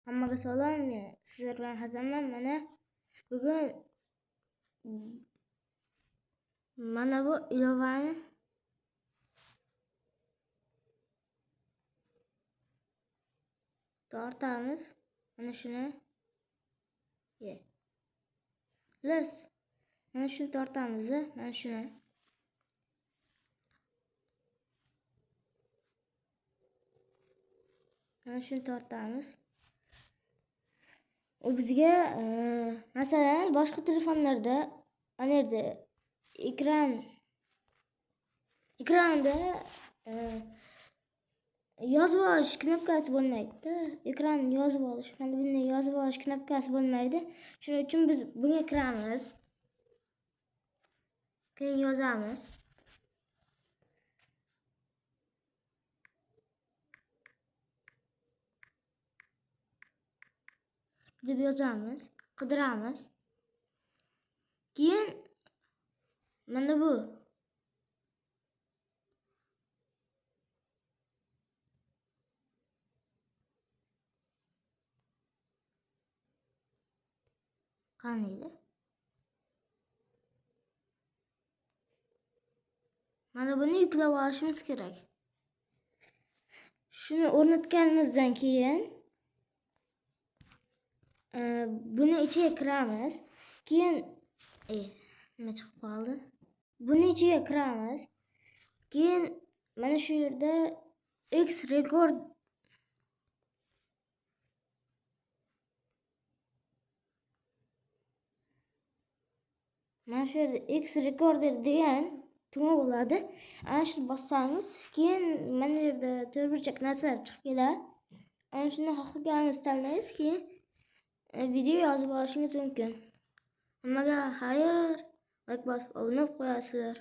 Hammaga salom. Sizlar bilan Hasanman. Bugun bu ilovani tortamiz. Shuni shuni tortamiz. Shuni tortamiz. U bizga masalan boshqa telefonlarda anerda ekranda yozib olish knopkasi bo'lmaydi. Ekranni yozib olish, mana bunday yozib olish knopkasi bo'lmaydi. Shuning uchun biz bunga kiramiz. Keyin yozamiz. deb yozamiz, qidiramiz. Keyin mana bu qaniydi? Mana buni yuklab olishimiz kerak. Shuni o'rnatganimizdan keyin buni ichiga kiramiz. Keyin nima chiqib qoldi? Buni ichiga kiramiz. Keyin mana shu yerda X record X recorder degan tugma bo'ladi. Ana shuni bossangiz, keyin mana yerda to'rtburchak narsalar chiqib keladi. Ana shuni xohlaganingizni tanlaysiz, keyin video yozib olishingiz mumkin. Hammaga xayr, like bosib obuna bo'lib qo'yasizlar.